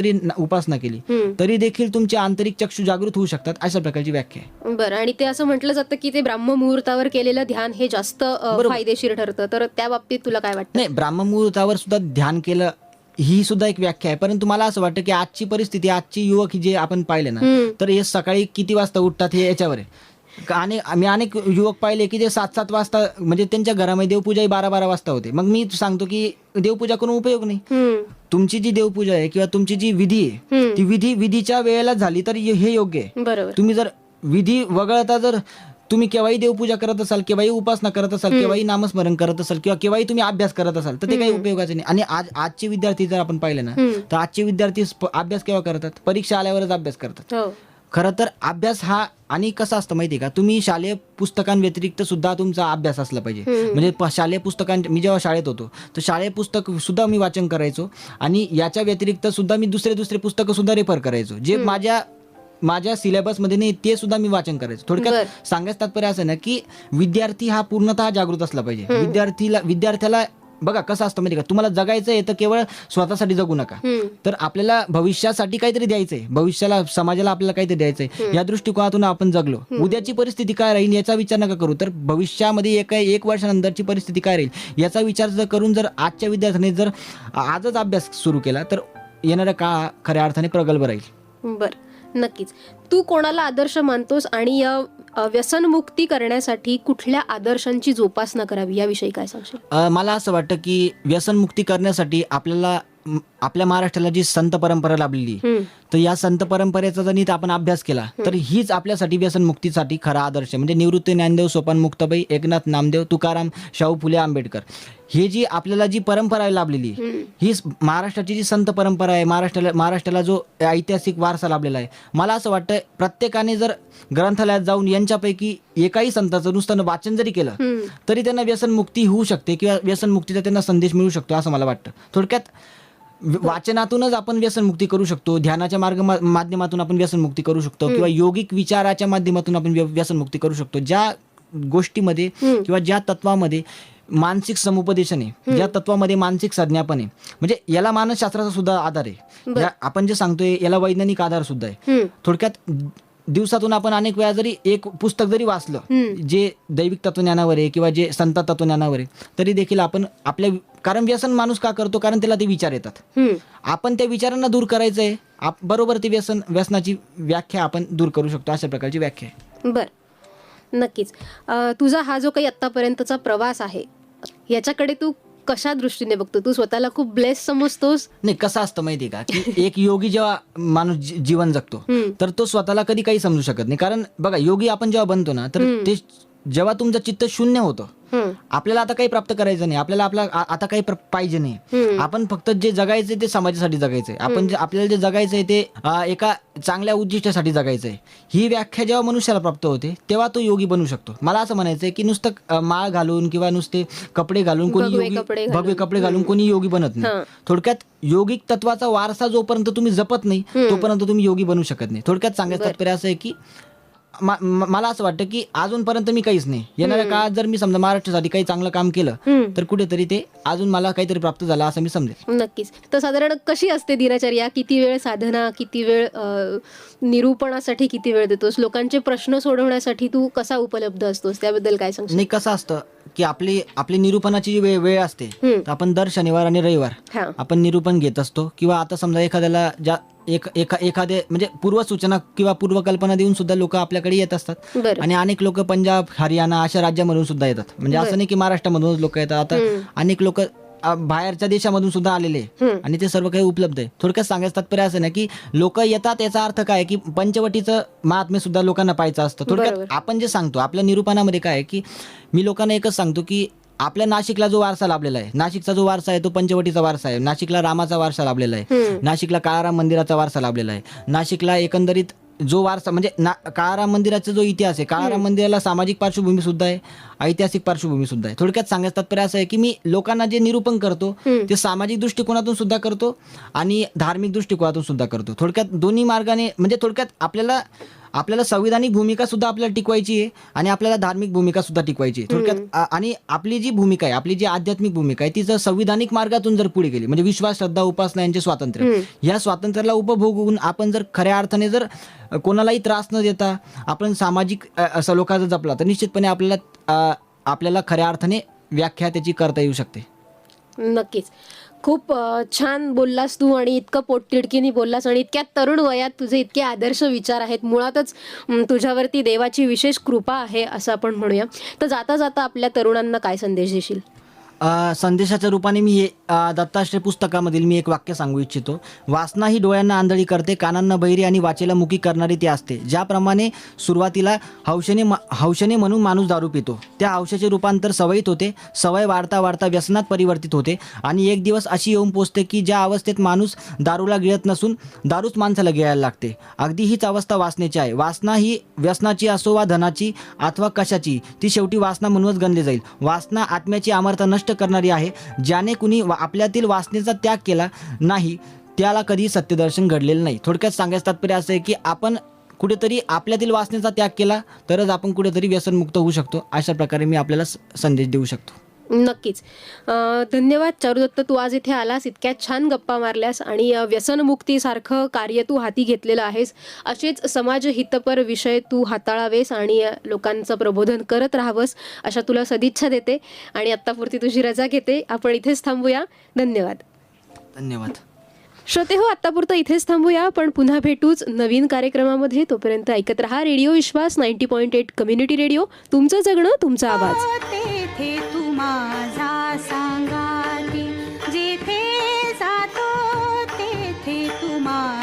जरी उपासना केली तरी देखील तुमचे आंतरिक चक्षु जागृत होऊ शकतात, अशा प्रकारची व्याख्या आहे. बरं, आणि ते असं म्हटलं जातं की ते ब्राह्ममुहूर्तावर केलेलं ध्यान हे जास्त फायदेशीर ठरतं, तर त्या बाबतीत तुला काय वाटतं? नाही, ब्राह्ममुहूर्तावर सुद्धा ध्यान केलं ही सुद्धा एक व्याख्या आहे. परंतु मला असं वाटतं की आजची परिस्थिती, आजची युवक जे आपण पाहिले ना, तर हे सकाळी किती वाजता उठतात हे याच्यावर आहे. आणि आम्ही अनेक युवक पाहिले की जे 7-7 वाजता, म्हणजे त्यांच्या घरामध्ये देवपूजाही 12-12 वाजता होते. मग मी सांगतो की देवपूजा करून उपयोग नाही. तुमची जी देवपूजा आहे किंवा तुमची जी विधी आहे ती विधीच्या वेळेला झाली तर हे योग्य आहे. बरोबर. तुम्ही जर विधी वगळता जर तुम्ही केव्हाही देवपूजा करत असाल, केव्हाही उपासना करत असाल, केव्हाही नामस्मरण करत असाल किंवा केव्हाही तुम्ही अभ्यास करत असाल, तर ते काही उपयोगाचे नाही. आणि आजचे विद्यार्थी जर आपण पाहिले ना, तर आजचे विद्यार्थी अभ्यास केव्हा करतात? परीक्षा आल्यावरच अभ्यास करतात. खरं तर अभ्यास हा, आणि कसं असतं माहिती आहे का, तुम्ही शालेय पुस्तकांव्यतिरिक्त सुद्धा तुमचा अभ्यास असला पाहिजे. म्हणजे शालेय मी जेव्हा शाळेत होतो तर शालेय पुस्तक सुद्धा मी वाचन करायचो, आणि याच्या व्यतिरिक्त सुद्धा मी दुसरे पुस्तकं सुद्धा रेफर करायचो, जे माझ्या सिलेबसमध्ये नाही ते सुद्धा मी वाचन करायचो. थोडक्यात सांगायचं तात्पर्य असं ना की विद्यार्थी हा पूर्णतः जागृत असला पाहिजे. विद्यार्थ्याला बघा कसं असतं माहिती का, तुम्हाला जगायचं आहे तर केवळ स्वतःसाठी जगू नका, तर आपल्याला भविष्यासाठी काहीतरी द्यायचंय, भविष्याला समाजाला आपल्याला काहीतरी द्यायचंय. या दृष्टिकोनातून आपण जगलो, उद्याची परिस्थिती काय राहील याचा विचार नका करू, तर भविष्यामध्ये एक वर्षानंतरची परिस्थिती काय राहील याचा विचार जर करून जर आजच्या विद्यार्थ्यांनी जर आजच अभ्यास सुरू केला तर येणारा काळ खऱ्या अर्थाने प्रगल्भ राहील. बर, नक्कीच. तू कोणाला आदर्श मानतोस आणि या व्यसनमुक्ती करण्यासाठी कुठल्या आदर्शांची जोपासना करावी याविषयी काय सांगशील? मला असं वाटतं की व्यसनमुक्ती करण्यासाठी आपल्या महाराष्ट्राला जी संत परंपरा लाभलेली, तर या संत परंपरेचा जर नीट आपण अभ्यास केला तर हीच आपल्यासाठी व्यसनमुक्तीसाठी खरा आदर्श. म्हणजे निवृत्ती ज्ञानदेव, सोपान मुक्ताबाई, एकनाथ नामदेव, तुकाराम, शाहू फुले आंबेडकर, हे जी आपल्याला जी परंपरा लाभलेली, ही महाराष्ट्राची जी संत परंपरा आहे, महाराष्ट्राला जो ऐतिहासिक वारसा लाभलेला आहे, मला असं वाटतं प्रत्येकाने जर ग्रंथालयात जाऊन यांच्यापैकी एकाही संतांचं नुसतं वाचन जरी केलं तरी त्यांना व्यसनमुक्ती होऊ शकते किंवा व्यसनमुक्तीचा त्यांना संदेश मिळू शकतो, असं मला वाटतं. थोडक्यात वाचनातूनच आपण व्यसनमुक्ती करू शकतो, ध्यानाच्या माध्यमातून आपण व्यसनमुक्ती करू शकतो, किंवा योगिक विचाराच्या माध्यमातून आपण व्यसनमुक्ती करू शकतो. ज्या गोष्टीमध्ये किंवा ज्या तत्वामध्ये मानसिक समुपदेशन आहे, ज्या तत्वामध्ये मानसिक संज्ञापन आहे, म्हणजे याला मानसशास्त्राचा सुद्धा आधार आहे, आपण जे सांगतोय याला वैज्ञानिक आधार सुद्धा आहे. थोडक्यात दिवसातून आपण अनेक वेळा जरी एक पुस्तक जरी वाचलं जे दैविक तत्वज्ञानावर आहे किंवा जे संत तत्वज्ञानावर आहे, तरी देखील आपण कारण व्यसन माणूस का करतो? कारण त्याला ते विचार येतात. आपण त्या विचारांना दूर करायचंय, बरोबर ते व्यसनाची व्याख्या आपण दूर करू शकतो, अशा प्रकारची व्याख्या आहे. बर, नक्कीच. तुझा हा जो काही आतापर्यंतचा प्रवास आहे याच्याकडे तू कशा दृष्टीने बघतो? तू स्वतःला खूप ब्लेस समजतोस? नाही, कसं असतं माहितीये का की एक योगी जेव्हा माणूस जीवन जगतो तर तो स्वतःला कधी काही समजू शकत नाही. कारण बघा, योगी आपण जेव्हा बनतो ना, तर ते जेव्हा तुमचं चित्त शून्य होतं, आपल्याला आता काही प्राप्त करायचं नाही, आपल्याला आता काही पाहिजे नाही, आपण फक्त जे जगायचंय ते समाजासाठी जगायचंय, आपल्याला जे जगायचंय ते एका चांगल्या उद्दिष्टासाठी जगायचंय. ही व्याख्या जेव्हा मनुष्याला प्राप्त होते तेव्हा तो योगी बनू शकतो. मला असं म्हणायचंय की नुसतं माळ घालून किंवा नुसते कपडे घालून भगवे कपडे घालून कोणी योगी बनत नाही. थोडक्यात योगिक तत्वाचा वारसा जोपर्यंत तुम्ही जपत नाही तोपर्यंत तुम्ही योगी बनू शकत नाही. थोडक्यात सांगायचं तात्पर्य असं आहे की मला असं वाटतं की अजूनपर्यंत मी काहीच नाही, येणाऱ्या काळात जर मी समजा महाराष्ट्रासाठी काही चांगलं काम केलं तर कुठेतरी ते अजून मला काहीतरी प्राप्त झालं असं मी समजेल. नक्कीच. तर साधारण कशी असते दिनचर्या? किती वेळ साधना, किती वेळ निरूपणासाठी किती वेळ देतोस? लोकांचे प्रश्न सोडवण्यासाठी तू कसा उपलब्ध असतोस? त्याबद्दल काय सांगशील? नाही, कसं असतं की आपली निरूपणाची जी वेळ असते, आपण दर शनिवार आणि रविवार आपण निरूपण घेत असतो. किंवा आता समजा एखाद्याला एखादे म्हणजे पूर्वसूचना किंवा पूर्वकल्पना देऊन सुद्धा लोक आपल्याकडे येत असतात, आणि अनेक लोक पंजाब, हरियाणा अशा राज्यामधून सुद्धा येतात. म्हणजे असं नाही की महाराष्ट्रामधूनच लोक येतात, आता अनेक लोक बाहेरच्या देशामधून सुद्धा आलेले आणि ते सर्व काही उपलब्ध आहे. थोडक्यात सांगायचं तात्पर्य असं ना की लोक येतात याचा अर्थ काय की पंचवटीचं महात्म्य सुद्धा लोकांना पाहायचं असतं. थोडक्यात आपण जे सांगतो आपल्या निरूपणामध्ये काय आहे की मी लोकांना एकच सांगतो की आपल्या नाशिकला जो वारसा लाभलेला आहे, नाशिकचा जो वारसा आहे तो पंचवटीचा वारसा आहे. नाशिकला रामाचा वारसा लाभलेला आहे, नाशिकला काळाराम मंदिराचा वारसा लाभलेला आहे. नाशिकला एकंदरीत जो वारसा म्हणजे काळाराम मंदिराचा जो इतिहास आहे, काळाराम मंदिराला सामाजिक पार्श्वभूमी सुद्धा आहे, ऐतिहासिक पार्श्वभूमी सुद्धा आहे. थोडक्यात सांगायचं तात्पर्य असं आहे की मी लोकांना जे निरूपण करतो ते सामाजिक दृष्टिकोनातून सुद्धा करतो आणि धार्मिक दृष्टिकोनातून सुद्धा करतो. थोडक्यात दोन्ही मार्गाने, म्हणजे थोडक्यात आपल्याला आपल्याला संविधानिक भूमिका सुद्धा आपल्याला टिकवायची आहे आणि आपल्याला धार्मिक भूमिका सुद्धा टिकवायची आहे थोडक्यात. आणि आपली जी भूमिका आहे, आपली जी आध्यात्मिक भूमिका आहे, ती जर संविधानिक मार्गातून जर पुढे गेली, म्हणजे विश्वास, श्रद्धा, उपासना यांचे स्वातंत्र्य, या स्वातंत्र्याला उपभोगून आपण जर खऱ्या अर्थाने जर कोणालाही त्रास न देता आपण सामाजिक सलोखा जर जपला, तर निश्चितपणे आपल्याला खऱ्या अर्थाने व्याख्या त्याची करता येऊ शकते. नक्कीच. खूप छान बोललास तू आणि इतकं पोटतिडकीने बोललास आणि इतक्या तरुण वयात तुझे इतके आदर्श विचार आहेत. मुळातच तुझ्यावरती देवाची विशेष कृपा आहे असं आपण म्हणूया. तर जाता जाता आपल्या तरुणांना काय संदेश देशील? संदेशाच्या रूपाने मी हे दत्ताश्रय पुस्तकामधील मी एक वाक्य सांगू इच्छितो. वासना ही डोळ्यांना आंधळी करते, कानांना बहिरी आणि वाचेला मुकी करणारी ती असते. ज्याप्रमाणे सुरुवातीला हौशेने म्हणून माणूस दारू पितो, त्या हौशेचे रूपांतर सवयीत होते, सवय वाढता वाढता व्यसनात परिवर्तित होते आणि एक दिवस अशी येऊन पोचते की ज्या अवस्थेत माणूस दारूला गिळत नसून दारूच माणसाला गिळायला लागते. अगदी हीच अवस्था वासनेची आहे. वासना ही व्यसनाची असो वा धनाची अथवा कशाची, ती शेवटी वासना म्हणूनच गणली जाईल. वासना आत्म्याची अमरता नष्ट करणारी आहे. ज्याने कुणी आपल्यातील वासनेचा त्याग केला नाही त्याला कधी सत्यदर्शन घडलेलं नाही. थोडक्यात सांगायचं तात्पर्य असं आहे की आपण कुठेतरी आपल्यातील वासनेचा त्याग केला तरच आपण कुठेतरी व्यसनमुक्त होऊ शकतो. अशा प्रकारे मी आपल्याला संदेश देऊ शकतो. नक्कीच. धन्यवाद चारुदत्त, तू आज इथे आलास, इतक्या छान गप्पा मारल्यास आणि व्यसनमुक्तीसारखं कार्य तू हाती घेतलेलं आहेस. असेच समाजहितपर विषय तू हाताळावेस आणि लोकांचं प्रबोधन करत राहावंस अशा तुला सदिच्छा देते आणि आत्तापुरती तुझी रजा घेते. आपण इथेच थांबूया. धन्यवाद. धन्यवाद. श्रोते हो, आत्तापुरतं इथेच थांबूया. पण पुन्हा भेटूच नवीन कार्यक्रमामध्ये. तोपर्यंत ऐकत रहा रेडिओ विश्वास 90.8 कम्युनिटी रेडिओ. तुमचं जगणं, तुमचा आवाज. तेथे तू माझा सांगाती, जेथे जातो तेथे तू माझा